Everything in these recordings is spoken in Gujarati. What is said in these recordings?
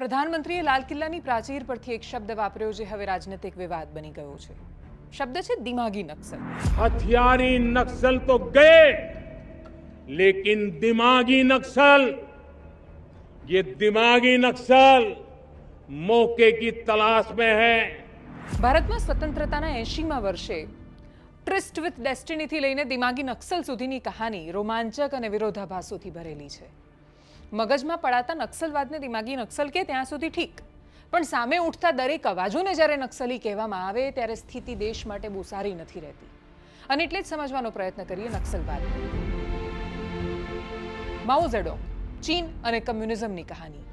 પ્રધાનમંત્રીએ લાલ કિલ્લાની પ્રાચીર પરથી એક શબ્દ વાપર્યો જે હવે રાજનૈતિક વિવાદ બની ગયો છે। શબ્દ છે દિમાગી નક્સલ। हथियारी नक्सल तो गए, लेकिन दिमागी नक्सल, ये दिमागी नक्सल मौके की तलाश में है। ભારતમાં સ્વતંત્રતાના 80મા વર્ષે ટ્રિસ્ટ વિથ ડેસ્ટિનીથી લઈને દિમાગી નક્સલ સુધીની કહાની રોમાંચક અને વિરોધાભાસોથી ભરેલી છે। મગજમાં પડાતા નક્સલવાદને દિમાગી નક્સલ કે ત્યાં સુધી ઠીક, પણ સામે ઉઠતા દરેક અવાજોને જ્યારે નક્સલી કહેવામાં આવે ત્યારે સ્થિતિ દેશ માટે બહુ સારી નથી રહેતી। અને એટલે જ સમજવાનો પ્રયત્ન કરીએ નક્સલવાદ। માઓ ઝેડોંગ, ચીન અને કમ્યુનિઝમની કહાની।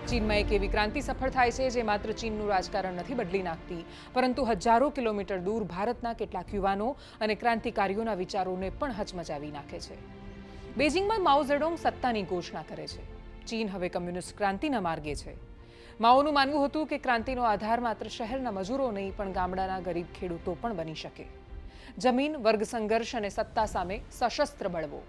ચીનમાં એક એવી ક્રાંતિ સફળ થાય છે જે માત્ર ચીનનું રાજકારણ નથી બદલી નાખતી, પરંતુ હજારો કિલોમીટર દૂર ભારતના કેટલાક યુવાનો અને ક્રાંતિકારીઓના વિચારોને પણ હચમચાવી નાખે છે। બેઇજિંગમાં માઓ ઝેડોંગ સત્તાની ઘોષણા કરે છે। ચીન હવે કમ્યુનિસ્ટ ક્રાંતિના માર્ગે છે। માઓનું માનવું હતું કે ક્રાંતિનો આધાર માત્ર શહેરના મજૂરો નહીં પણ ગામડાના ગરીબ ખેડૂતો પણ બની શકે। જમીન, વર્ગ સંઘર્ષ અને સત્તા સામે સશસ્ત્ર બળવો,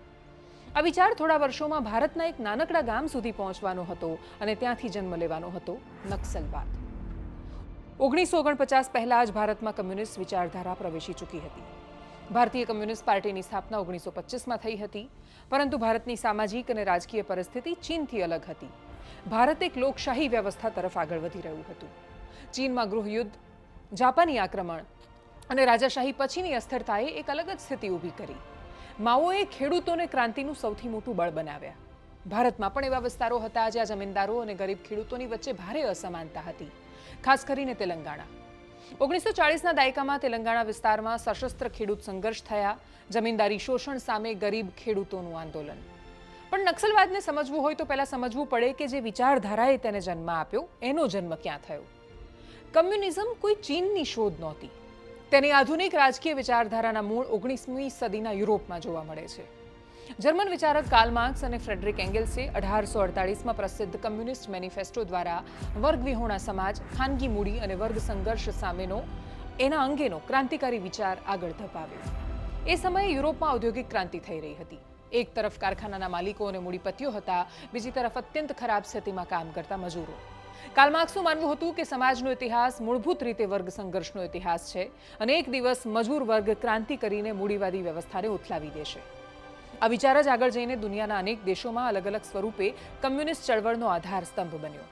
આ વિચાર થોડા વર્ષોમાં ભારતના એક નાનકડા ગામ સુધી પહોંચવાનો હતો અને ત્યાંથી જન્મ લેવાનો હતો નક્સલવાદ। 1949 પહેલા જ ભારતમાં કમ્યુનિસ્ટ વિચારધારા પ્રવેશી ચૂકી હતી। ભારતીય કમ્યુનિસ્ટ પાર્ટીની સ્થાપના 1925માં થઈ હતી, પરંતુ ભારતની સામાજિક અને રાજકીય પરિસ્થિતિ ચીનથી અલગ હતી। ભારત એક લોકશાહી વ્યવસ્થા તરફ આગળ વધી રહ્યું હતું। ચીનમાં ગૃહયુદ્ધ, જાપાની આક્રમણ અને રાજાશાહી પછીની અસ્થિરતાએ એક અલગ જ સ્થિતિ ઊભી કરી। માઓએ ખેડૂતોને ક્રાંતિનું સૌથી મોટું બળ બનાવ્યા। ભારતમાં પણ એવા વિસ્તારો હતા જ્યાં જમીનદારો અને ગરીબ ખેડૂતોની વચ્ચે ભારે અસમાનતા હતી, ખાસ કરીને તેલંગાણા। 1940ના દાયકામાં તેલંગાણા વિસ્તારમાં સશસ્ત્ર ખેડૂત સંઘર્ષ થયા, જમીનદારી શોષણ સામે ગરીબ ખેડૂતોનું આંદોલન। પણ નક્સલવાદને સમજવું હોય તો પહેલા સમજવું પડે કે જે વિચારધારાએ તેને જન્મ આપ્યો એનો જન્મ ક્યાં થયો। કમ્યુનિઝમ કોઈ ચીનની શોધ નહોતી, તેની આધુનિક રાજકીય વિચારધારાના મૂળ 19મી સદીના યુરોપમાં જોવા મળે છે। જર્મન વિચારક કાર્લ માર્ક્સ અને ફ્રેડરિક એંગેલ્સે 1848માં પ્રસિદ્ધ કમ્યુનિસ્ટ મેનિફેસ્ટો દ્વારા વર્ગવિહોણા સમાજ, ખાનગી મૂડી અને વર્ગ સંઘર્ષ સામેનો એના અંગેનો ક્રાંતિકારી વિચાર આગળ ધપાવ્યો। એ સમયે યુરોપમાં ઔદ્યોગિક ક્રાંતિ થઈ રહી હતી। એક તરફ કારખાનાના માલિકો અને મૂડીપતિઓ હતા, બીજી તરફ અત્યંત ખરાબ સ્થિતિમાં કામ કરતા મજૂરો। કાર્લ માર્ક્સનું માનવું હતું કે સમાજનો ઇતિહાસ મૂળભૂત રીતે વર્ગ સંઘર્ષનો ઇતિહાસ છે અને એક દિવસ મજૂર વર્ગ ક્રાંતિ કરીને મૂડીવાદી વ્યવસ્થાને ઉથલાવી દેશે। આ વિચાર જ આગળ જઈને દુનિયાના અનેક દેશોમાં અલગ અલગ સ્વરૂપે કમ્યુનિસ્ટ ચળવળનો આધાર સ્તંભ બન્યો।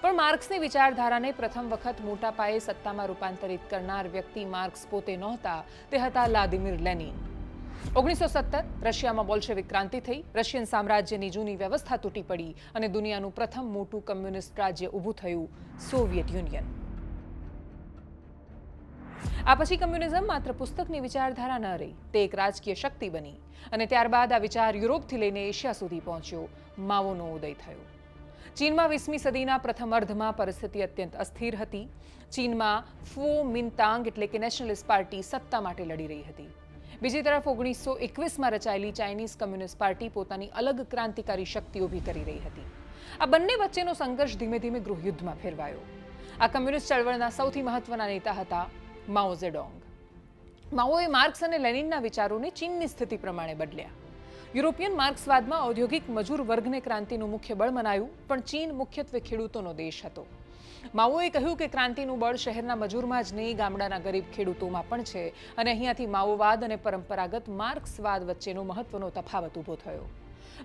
પણ માર્ક્સની વિચારધારાને પ્રથમ વખત મોટા પાયે સત્તામાં રૂપાંતરિત કરનાર વ્યક્તિ માર્ક્સ પોતે નહોતા, તે હતા વ્લાદિમીર લેનિન। 1917 રશિયામાં બોલ્શેવિક ક્રાંતિ થઈ, રશિયન સામ્રાજ્યની જૂની વ્યવસ્થા તૂટી પડી અને દુનિયાનું પ્રથમ મોટું કમ્યુનિસ્ટ રાજ્ય ઊભું થયું, સોવિયત યુનિયન। આ પછી કમ્યુનિઝમ માત્ર પુસ્તકની વિચારધારા ન રહી, તે એક રાજકીય શક્તિ બની અને ત્યારબાદ આ વિચાર યુરોપથી લઈને એશિયા સુધી પહોંચ્યો। માઓનો ઉદય થયો। ચીનમાં 20મી સદીના પ્રથમ અર્ધમાં પરિસ્થિતિ અત્યંત અસ્થિર હતી। ચીનમાં ફો મિનતાંગ એટલે કે નેશનલિસ્ટ પાર્ટી સત્તા માટે લડી રહી હતી। બીજી તરફ 1921માં રચાયેલી ચાઇનીઝ કમ્યુનિસ્ટ પાર્ટી પોતાની અલગ ક્રાંતિકારી શક્તિ ઊભી કરી રહી હતી। આ બંને વચ્ચેનો સંઘર્ષ ધીમે ધીમે ગૃહયુદ્ધમાં ફેરવાયો। આ કમ્યુનિસ્ટ ચળવળના સૌથી મહત્વના નેતા હતા માઓ ઝેડોંગ। માઓએ માર્ક્સ અને લેનિનના વિચારોને ચીનની સ્થિતિ પ્રમાણે બદલ્યા। યુરોપિયન માર્ક્સવાદમાં ઔદ્યોગિક મજૂર વર્ગને ક્રાંતિનું મુખ્ય બળ મનાયું, પણ ચીન મુખ્યત્વે ખેડૂતોનો દેશ હતો। માઓએ કહ્યું કે ક્રાંતિનું બળ શહેરના મજૂરમાં જ નહીં, ગામડાના ગરીબ ખેડૂતોમાં પણ છે અને અહીંયાથી માઓવાદ અને પરંપરાગત માર્ક્સવાદ વચ્ચેનો મહત્વનો તફાવત ઊભો થયો।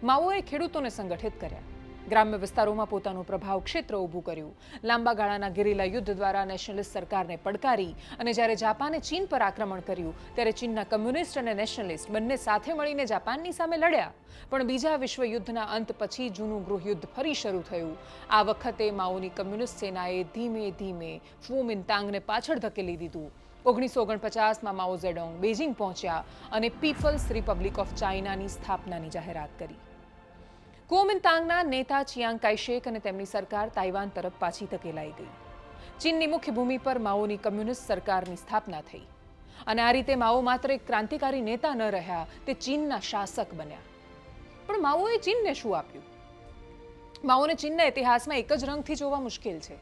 માઓએ ખેડૂતોને સંગઠિત કર્યા, ગ્રામ્ય વિસ્તારોમાં પોતાનું પ્રભાવ ક્ષેત્ર ઊભું કર્યું, લાંબા ગાળાના ગેરિલા યુદ્ધ દ્વારા નેશનલિસ્ટ સરકારને પડકારી અને જ્યારે જાપાને ચીન પર આક્રમણ કર્યું ત્યારે ચીનના કમ્યુનિસ્ટ અને નેશનલિસ્ટ બંને સાથે મળીને જાપાનની સામે લડ્યા। પણ બીજા વિશ્વયુદ્ધના અંત પછી જૂનું ગૃહયુદ્ધ ફરી શરૂ થયું। આ વખતે માઓની કમ્યુનિસ્ટ સેનાએ ધીમે ધીમે ફો મિનતાંગને પાછળ ધકેલી દીધું। 1949માં માઓ ઝેડોંગ બેઇજિંગ પહોંચ્યા અને પીપલ્સ રિપબ્લિક ઓફ ચાઇનાની સ્થાપનાની જાહેરાત કરી। કોમિન્તાંગના નેતા ચિયાંગ કાઇશેક અને તેમની સરકાર તાઇવાન તરફ પાછી ધકેલાઈ ગઈ। ચીનની મુખ્ય ભૂમિ પર માઓની કમ્યુનિસ્ટ સરકારની સ્થાપના થઈ અને આ રીતે માઓ માત્ર એક ક્રાંતિકારી નેતા ન રહ્યા, તે ચીનના શાસક બન્યા। પણ માઓએ ચીનને શું આપ્યું? માઓને ચીનના ઇતિહાસમાં એક જ રંગથી જોવા મુશ્કેલ છે।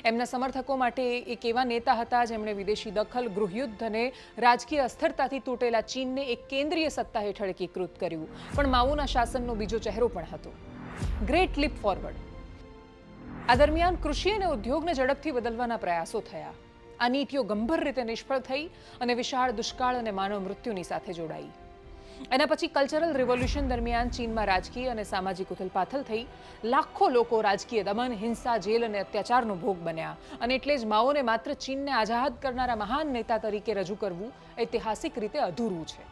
એમના સમર્થકો માટે એક એવા નેતા હતા જેમણે વિદેશી દખલ, ગૃહયુદ્ધ અને રાજકીય અસ્થિરતાથી તૂટેલા ચીનને એક કેન્દ્રીય સત્તા હેઠળ એકીકૃત કર્યું। પણ માઓના શાસનનો બીજો ચહેરો પણ હતો, ગ્રેટ લીપ ફોરવર્ડ। આ દરમિયાન કૃષિ અને ઉદ્યોગને ઝડપથી બદલવાના પ્રયાસો થયા. આ નીતિઓ ગંભીર રીતે નિષ્ફળ થઈ અને વિશાળ દુષ્કાળ અને માનવ મૃત્યુની સાથે જોડાઈ. એના પછી કલ્ચરલ રિવોલ્યુશન દરમિયાન ચીનમાં રાજકીય અને સામાજિક ઉથલપાથલ થઈ. લાખો લોકો રાજકીય દમન, હિંસા, જેલ અને અત્યાચારનો ભોગ બન્યા. અને એટલે જ માઓને માત્ર ચીનને આઝાદ કરનારા મહાન નેતા તરીકે રજૂ કરવું ઐતિહાસિક રીતે અધૂરું છે.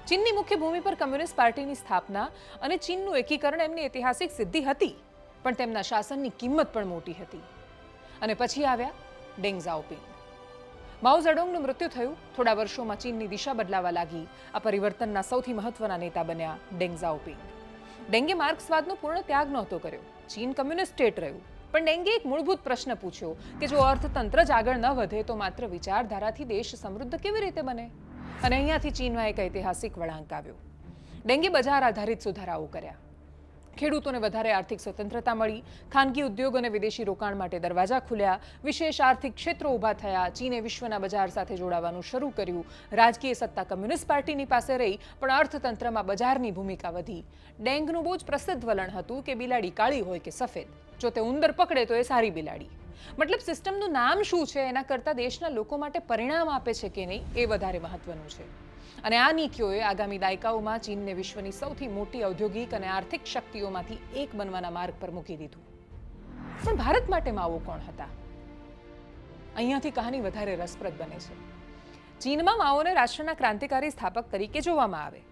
ચીનની મુખ્ય ભૂમિ પર કમ્યુનિસ્ટ પાર્ટીની સ્થાપના અને ચીનનું એકીકરણ એમની ઐતિહાસિક સિદ્ધિ હતી, પણ તેમના શાસનની કિંમત પણ મોટી હતી. અને પછી આવ્યા ડેંગ ઝાઓપિંગ. માઓ ઝેડોંગનું મૃત્યુ થયું. થોડા વર્ષોમાં ચીનની દિશા બદલાવા લાગી. આ પરિવર્તનના સૌથી મહત્વના નેતા બન્યા ડેંગ ઝાઓપિંગ. ડેંગે માર્ક્સવાદનો પૂર્ણ ત્યાગ નહોતો કર્યો. ચીન કમ્યુનિસ્ટ સ્ટેટ રહ્યું. પણ ડેંગે એક મૂળભૂત પ્રશ્ન પૂછ્યો કે જો અર્થતંત્ર જ આગળ ન વધે તો માત્ર વિચારધારાથી દેશ સમૃદ્ધ કેવી રીતે બને? અને અહીંયાથી ચીનમાં એક ઐતિહાસિક વળાંક આવ્યો. ડેંગે બજાર આધારિત સુધારાઓ કર્યા. ખેડૂતોને વધારે આર્થિક સ્વતંત્રતા મળી. ખાનગી ઉદ્યોગ અને વિદેશી રોકાણ માટે દરવાજા ખુલ્યા. વિશેષ આર્થિક ક્ષેત્રો ઊભા થયા. ચીને વિશ્વના બજાર સાથે જોડાવાનું શરૂ કર્યું. રાજકીય સત્તા કમ્યુનિસ્ટ પાર્ટીની પાસે રહી, પણ અર્થતંત્રમાં બજારની ભૂમિકા વધી. ડેંગનું બહુ જ પ્રસિદ્ધ વલણ હતું કે બિલાડી કાળી હોય કે સફેદ, જો તે ઉંદર પકડે તો એ સારી બિલાડી. મતલબ સિસ્ટમનું નામ શું છે એના કરતાં દેશના લોકો માટે પરિણામ આપે છે કે નહીં એ વધારે મહત્વનું છે. અને આ નીતિઓએ આગામી દાયકાઓમાં ચીનને વિશ્વની સૌથી મોટી ઔદ્યોગિક અને આર્થિક શક્તિઓમાંથી એક બનવાના માર્ગ પર મૂકી દીધું. પણ ભારત માટે માઓ કોણ હતા? અહીંયાથી કહાની વધારે રસપ્રદ બને છે. ચીનમાં માઓને રાષ્ટ્રના ક્રાંતિકારી સ્થાપક તરીકે જોવામાં આવે,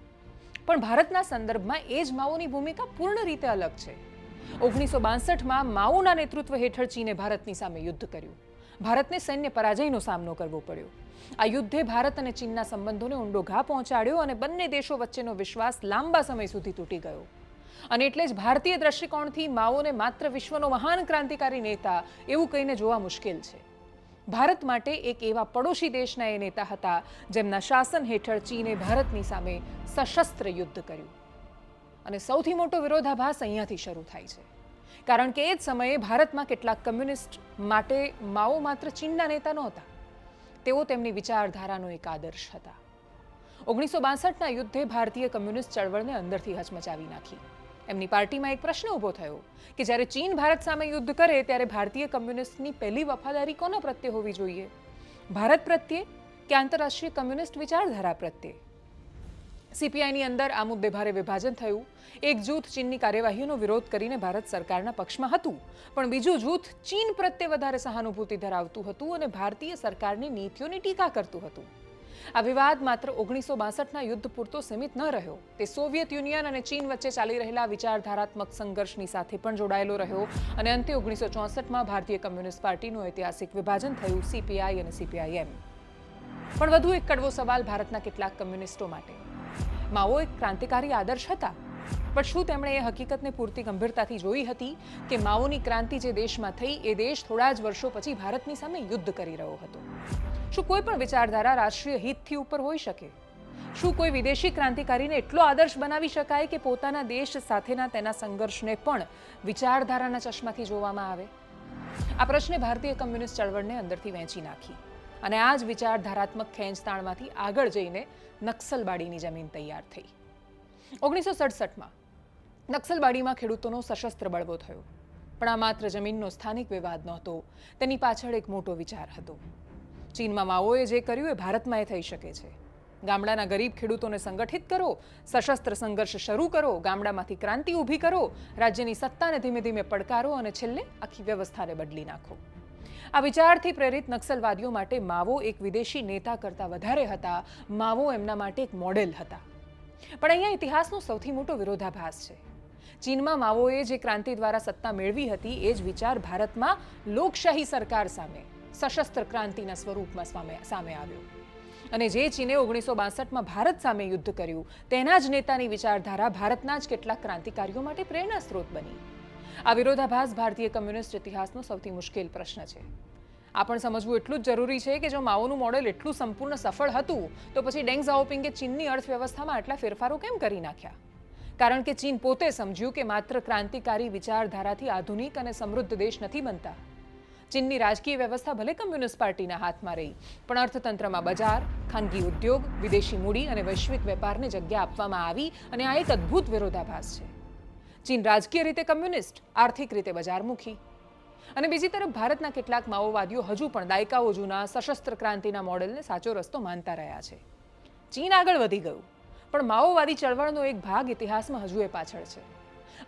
પણ ભારતના સંદર્ભમાં એ જ માઓની ભૂમિકા પૂર્ણ રીતે અલગ છે. 1962માં માઓના નેતૃત્વ હેઠળ ચીને ભારતની સામે યુદ્ધ કર્યું. ભારતને સૈન્ય પરાજયનો સામનો કરવો પડ્યો. આ યુદ્ધે ભારત અને ચીનના સંબંધોને ઊંડો ઘા પહોંચાડ્યો અને બંને દેશો વચ્ચેનો વિશ્વાસ લાંબા સમય સુધી તૂટી ગયો. અને એટલે જ ભારતીય દ્રષ્ટિકોણથી માઓને માત્ર વિશ્વનો મહાન ક્રાંતિકારી નેતા એવું કહીને જોવા મુશ્કેલ છે. ભારત માટે એક એવા પડોશી દેશના એ નેતા હતા જેમના શાસન હેઠળ ચીને ભારતની સામે સશસ્ત્ર યુદ્ધ કર્યું. અને સૌથી મોટો વિરોધાભાસ અહીંયાથી શરૂ થાય છે, કારણ કે એ જ સમયે ભારતમાં કેટલાક કમ્યુનિસ્ટ માટે માઓ માત્ર ચીનના નેતા નહોતા, તેઓ તેમની વિચારધારાનો એક આદર્શ હતા. 1962ના યુદ્ધે ભારતીય કમ્યુનિસ્ટ ચળવળને અંદરથી હચમચાવી નાખી. એમની પાર્ટીમાં એક પ્રશ્ન ઊભો થયો કે જ્યારે ચીન ભારત સામે યુદ્ધ કરે ત્યારે ભારતીય કમ્યુનિસ્ટની પહેલી વફાદારી કોના પ્રત્યે હોવી જોઈએ? ભારત પ્રત્યે કે આંતરરાષ્ટ્રીય કમ્યુનિસ્ટ વિચારધારા પ્રત્યે? સીપીઆઈની અંદર આ મુદ્દે ભારે વિભાજન થયું. એક જૂથ ચીનની કાર્યવાહીનો વિરોધ કરીને ભારત સરકારના પક્ષમાં હતું, પણ બીજું જૂથ ચીન પ્રત્યે વધારે સહાનુભૂતિ ધરાવતું હતું અને ભારતીય સરકારની નીતિઓની ટીકા કરતું હતું. આ વિવાદ માત્ર 1962ના યુદ્ધ પૂરતો સીમિત ન રહ્યો. તે સોવિયત યુનિયન અને ચીન વચ્ચે ચાલી રહેલા વિચારધારાત્મક સંઘર્ષની સાથે પણ જોડાયેલો રહ્યો અને અંતે 1964માં ભારતીય કમ્યુનિસ્ટ પાર્ટીનું ઐતિહાસિક વિભાજન થયું, સીપીઆઈ અને સીપીઆઈએમ. પણ વધુ એક કડવો સવાલ ભારતના કેટલાક કમ્યુનિસ્ટો માટે. માઓ એક ક્રાંતિકારી આદર્શ હતા, પણ શું તેમણે એ હકીકતને પૂરતી ગંભીરતાથી જોઈ હતી કે માઓની ક્રાંતિ જે દેશમાં થઈ એ દેશ થોડા જ વર્ષો પછી ભારતની સામે યુદ્ધ કરી રહ્યો હતો? શું કોઈ પણ વિચારધારા રાષ્ટ્રીય હિતથી ઉપર હોઈ શકે? શું કોઈ વિદેશી ક્રાંતિકારીને એટલો આદર્શ બનાવી શકાય કે પોતાના દેશ સાથેના તેના સંઘર્ષને પણ વિચારધારાના ચશ્માથી જોવામાં આવે? આ પ્રશ્ને ભારતીય કમ્યુનિસ્ટ ચળવળને અંદરથી વહેંચી નાખી અને આ જ વિચારધારાત્મક ખેંચતાણમાંથી આગળ જઈને નક્સલબાડીની જમીન તૈયાર થઈ. 1967માં નક્સલબાડીમાં ખેડૂતોનો સશસ્ત્ર બળવો થયો, પણ આ માત્ર જમીનનો સ્થાનિક વિવાદ નહોતો, તેની પાછળ એક મોટો વિચાર હતો. ચીનમાં માઓએ જે કર્યું એ ભારતમાં એ થઈ શકે છે. ગામડાના ગરીબ ખેડૂતોને સંગઠિત કરો, સશસ્ત્ર સંઘર્ષ શરૂ કરો, ગામડામાંથી ક્રાંતિ ઊભી કરો, રાજ્યની સત્તાને ધીમે ધીમે પડકારો અને છેલ્લે આખી વ્યવસ્થાને બદલી નાખો. આ વિચારથી પ્રેરિત નક્સલવાદીઓ માટે માવો એક વિદેશી નેતા કરતાં વધારે હતા. માવો એમના માટે એક મોડેલ હતા. પણ અહીંયા ઇતિહાસનો સૌથી મોટો વિરોધાભાસ છે. ચીનમાં માવોએ જે ક્રાંતિ દ્વારા સત્તા મેળવી હતી એ જ વિચાર ભારતમાં લોકશાહી સરકાર સામે સશસ્ત્ર ક્રાંતિના સ્વરૂપમાં સામે આવ્યો. અને જે ચીને 1962માં ભારત સામે યુદ્ધ કર્યું તેના જ નેતાની વિચારધારા ભારતના જ કેટલાક ક્રાંતિકારીઓ માટે પ્રેરણા સ્ત્રોત બની. આ વિરોધાભાસ ભારતીય કમ્યુનિસ્ટ ઇતિહાસનો સૌથી મુશ્કેલ પ્રશ્ન છે. આ પણ સમજવું એટલું જ જરૂરી છે કે જો માઓનું મોડેલ એટલું સંપૂર્ણ સફળ હતું તો પછી ડેંગ ઝાઓપિંગે ચીનની અર્થવ્યવસ્થામાં આટલા ફેરફારો કેમ કરી નાખ્યા? કારણ કે ચીન પોતે સમજ્યું કે માત્ર ક્રાંતિકારી વિચારધારાથી આધુનિક અને સમૃદ્ધ દેશ નથી બનતા. ચીનની રાજકીય વ્યવસ્થા ભલે કમ્યુનિસ્ટ પાર્ટીના હાથમાં રહી, પણ અર્થતંત્રમાં બજાર, ખાનગી ઉદ્યોગ, વિદેશી મૂડી અને વૈશ્વિક વેપારને જગ્યા આપવામાં આવી અને આ એક અદ્ભુત વિરોધાભાસ છે. ચીન રાજકીય રીતે કમ્યુનિસ્ટ, આર્થિક રીતે બજારમુખી. અને બીજી તરફ ભારતના કેટલાક માઓવાદીઓ હજુ પણ દાયકાઓ જૂના સશસ્ત્ર ક્રાંતિના મોડેલને સાચો રસ્તો માનતા રહ્યા છે. ચીન આગળ વધી ગયું, પણ માઓવાદી ચળવળનો એક ભાગ ઇતિહાસમાં હજુ એ પાછળ છે.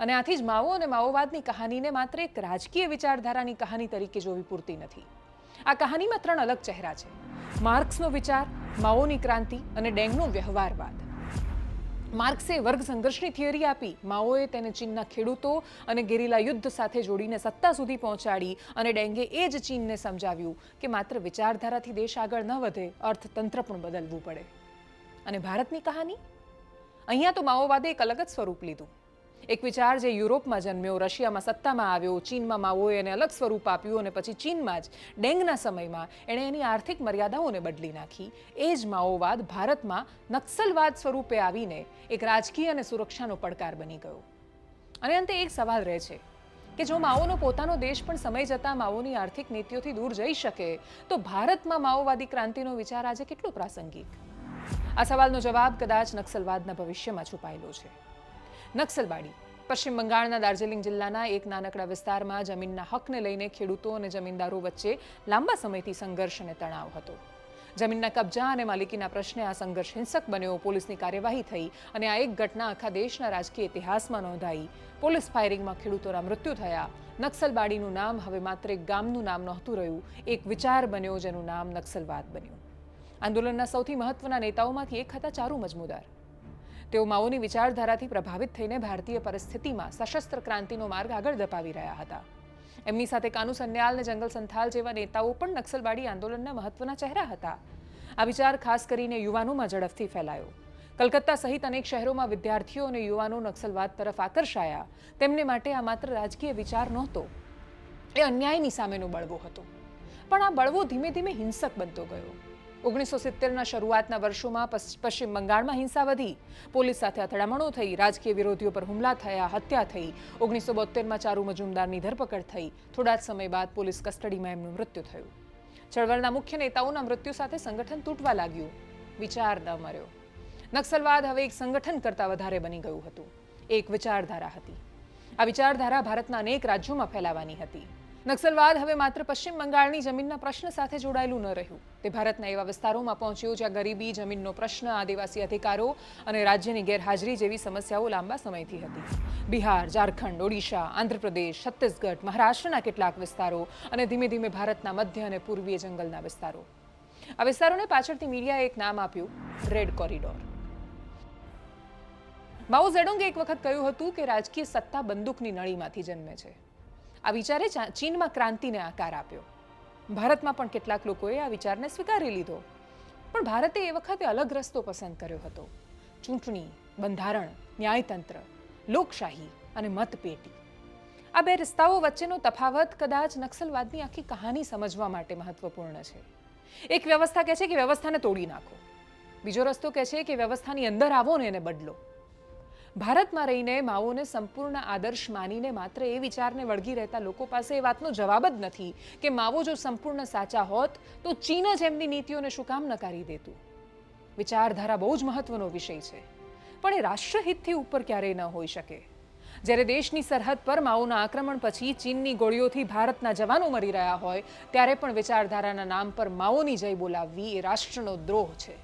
અને આથી જ માઓ અને માઓવાદની કહાનીને માત્ર એક રાજકીય વિચારધારાની કહાની તરીકે જોવી પૂરતી નથી. આ કહાનીમાં 3 અલગ ચહેરા છે: માર્ક્સનો વિચાર, માઓની ક્રાંતિ અને ડેંગનો વ્યવહારવાદ. માર્ક્સે વર્ગ સંઘર્ષની થિયરી આપી, માઓએ તેને ચીનના ખેડૂતો અને ગેરિલા યુદ્ધ સાથે જોડીને સત્તા સુધી પહોંચાડી, અને ડેંગે એ જ ચીનને સમજાવ્યું કે માત્ર વિચારધારાથી દેશ આગળ ન વધે, અર્થતંત્ર પણ બદલવું પડે. અને ભારતની કહાની? અહીંયા તો માઓવાદે એક અલગ જ સ્વરૂપ લીધું. એક વિચાર જે યુરોપમાં જન્મ્યો, રશિયામાં સત્તામાં આવ્યો, ચીનમાં માઓએ એને અલગ સ્વરૂપ આપ્યું અને પછી ચીનમાં જ ડેંગના સમયમાં એણે એની આર્થિક મર્યાદાઓને બદલી નાખી. એ જ માઓવાદ ભારતમાં નક્સલવાદ સ્વરૂપે આવીને એક રાજકીય અને સુરક્ષાનો પડકાર બની ગયો. અને અંતે એક સવાલ રહે છે કે જો માઓનો પોતાનો દેશ પણ સમય જતાં માઓની આર્થિક નીતિઓથી દૂર જઈ શકે, તો ભારતમાં માઓવાદી ક્રાંતિનો વિચાર આજે કેટલો પ્રાસંગિક? આ સવાલનો જવાબ કદાચ નક્સલવાદના ભવિષ્યમાં છુપાયેલો છે. નક્સલવાડી પશ્ચિમ બંગાળના દાર્જિલિંગ જિલ્લાના એક નાનકડા વિસ્તારમાં જમીનના હકને લઈને ખેડૂતો અને જમીનદારો વચ્ચે લાંબા સમયથી સંઘર્ષ અને તણાવ હતો. જમીનના કબજા અને માલિકીના પ્રશ્ને આ સંઘર્ષ હિંસક બન્યો. પોલીસની કાર્યવાહી થઈ અને આ એક ઘટના આખા દેશના રાજકીય ઇતિહાસમાં નોંધાઈ. પોલીસ ફાયરિંગમાં ખેડૂતોના મૃત્યુ થયા. નક્સલવાડીનું નામ હવે માત્ર એક ગામનું નામ નહોતું રહ્યું, એક વિચાર બન્યો જેનું નામ નક્સલવાદ બન્યું. આંદોલનના સૌથી મહત્વના નેતાઓમાંથી એક હતા ચારુ મજમુદાર. તેઓ માઓની વિચારધારાથી પ્રભાવિત થઈને ભારતીય પરિસ્થિતિમાં સશસ્ત્ર ક્રાંતિનો માર્ગ આગળ ધપાવી રહ્યા હતા. એમની સાથે કાનુ સન્યાલ અને જંગલ સંથાલ જેવા નેતાઓ પણ નક્સલવાડી આંદોલનના મહત્વના ચહેરા હતા. આ વિચાર ખાસ કરીને યુવાનોમાં ઝડપથી ફેલાયો. કલકત્તા સહિત અનેક શહેરોમાં વિદ્યાર્થીઓ અને યુવાનો નક્સલવાદ તરફ આકર્ષાયા. તેમને માટે આ માત્ર રાજકીય વિચાર નહોતો, એ અન્યાયની સામેનો બળવો હતો. પણ આ બળવો ધીમે ધીમે હિંસક બનતો ગયો. 1970ના શરૂઆતના વર્ષોમાં પશ્ચિમ બંગાળમાં હિંસા વધી. પોલીસ સાથે અથડામણો થઈ, રાજકીય વિરોધીઓ પર હુમલા થયા, હત્યા થઈ. 1972માં ચારુ મજુમદારની ધરપકડ થઈ. થોડા જ સમય બાદ પોલીસ કસ્ટડીમાં એમનું મૃત્યુ થયું. ચળવળના મુખ્ય નેતાઓના મૃત્યુ સાથે સંગઠન તૂટવા લાગ્યું. વિચાર ન મર્યો. નક્સલવાદ હવે એક સંગઠન કરતાં વધારે બની ગયું હતું. એક વિચારધારા હતી. આ વિચારધારા ભારતના અનેક રાજ્યોમાં ફેલાવાની હતી. નક્સલવાદ હવે માત્ર પશ્ચિમ બંગાળની જમીનના પ્રશ્ન સાથે જોડાયેલું ન રહ્યું. તે ભારતના એવા વિસ્તારોમાં પહોંચ્યું જ્યાં ગરીબી, જમીનનો પ્રશ્ન, આદિવાસી અધિકારો અને રાજ્યની ગેરહાજરી જેવી સમસ્યાઓ લાંબા સમયથી હતી. બિહાર, ઝારખંડ, ઓડિશા, આંધ્રપ્રદેશ, છત્તીસગઢ, મહારાષ્ટ્રના કેટલાક વિસ્તારો અને ધીમે ધીમે ભારતના મધ્ય અને પૂર્વીય જંગલના વિસ્તારો. આ વિસ્તારોને પાછળથી મીડિયાએ એક નામ આપ્યું, રેડ કોરિડોર. માઓ ઝેડોંગે એક વખત કહ્યું હતું કે રાજકીય સત્તા બંદૂકની નળીમાંથી જન્મે છે. આ વિચારે ચીનમાં ક્રાંતિને આકાર આપ્યો. ભારતમાં પણ કેટલાક લોકોએ આ વિચારને સ્વીકારી લીધો. પણ ભારતે એ વખતે અલગ રસ્તો પસંદ કર્યો હતો. ચૂંટણી, બંધારણ, ન્યાયતંત્ર, લોકશાહી અને મતપેટી. આ બે રસ્તાઓ વચ્ચેનો તફાવત કદાચ નક્સલવાદની આખી કહાની સમજવા માટે મહત્વપૂર્ણ છે. એક વ્યવસ્થા કહે છે કે વ્યવસ્થાને તોડી નાખો. બીજો રસ્તો કહે છે કે વ્યવસ્થાની અંદર આવો ને એને બદલો. ભારતમાં રહીને માઓને સંપૂર્ણ આદર્શ માનીને માત્ર એ વિચારને વળગી રહેતા લોકો પાસે એ વાતનો જવાબ જ નથી કે માઓ જો સંપૂર્ણ સાચા હોત તો ચીન જ એમની નીતિઓને શું કામ નકારી દેતું. વિચારધારા બહુ જ મહત્વનો વિષય છે, પણ એ રાષ્ટ્રહિતથી ઉપર ક્યારેય ન હોઈ શકે. જ્યારે દેશની સરહદ પર માઓના આક્રમણ પછી ચીનની ગોળીઓથી ભારતના જવાનો મરી રહ્યા હોય, ત્યારે પણ વિચારધારાના નામ પર માઓની જય બોલાવવી એ રાષ્ટ્રનો દ્રોહ છે.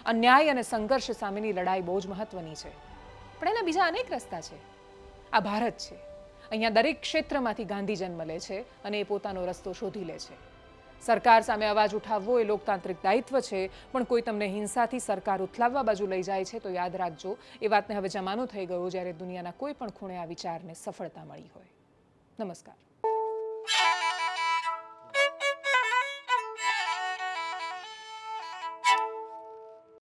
અન્યાય અને સંઘર્ષ સામેની લડાઈ બહુ જ મહત્વની છે, પણ એના બીજા અનેક રસ્તા છે. આ ભારત છે. અહીંયા દરેક ક્ષેત્રમાંથી ગાંધી જન્મ લે છે અને એ પોતાનો રસ્તો શોધી લે છે. સરકાર સામે અવાજ ઉઠાવવો એ લોકતાંત્રિક દાયિત્વ છે, પણ કોઈ તમને હિંસાથી સરકાર ઉથલાવવા બાજુ લઈ જાય છે તો યાદ રાખજો, એ વાતને હવે જમાનો થઈ ગયો જ્યારે દુનિયાના કોઈ પણ ખૂણે આ વિચારને સફળતા મળી હોય. નમસ્કાર.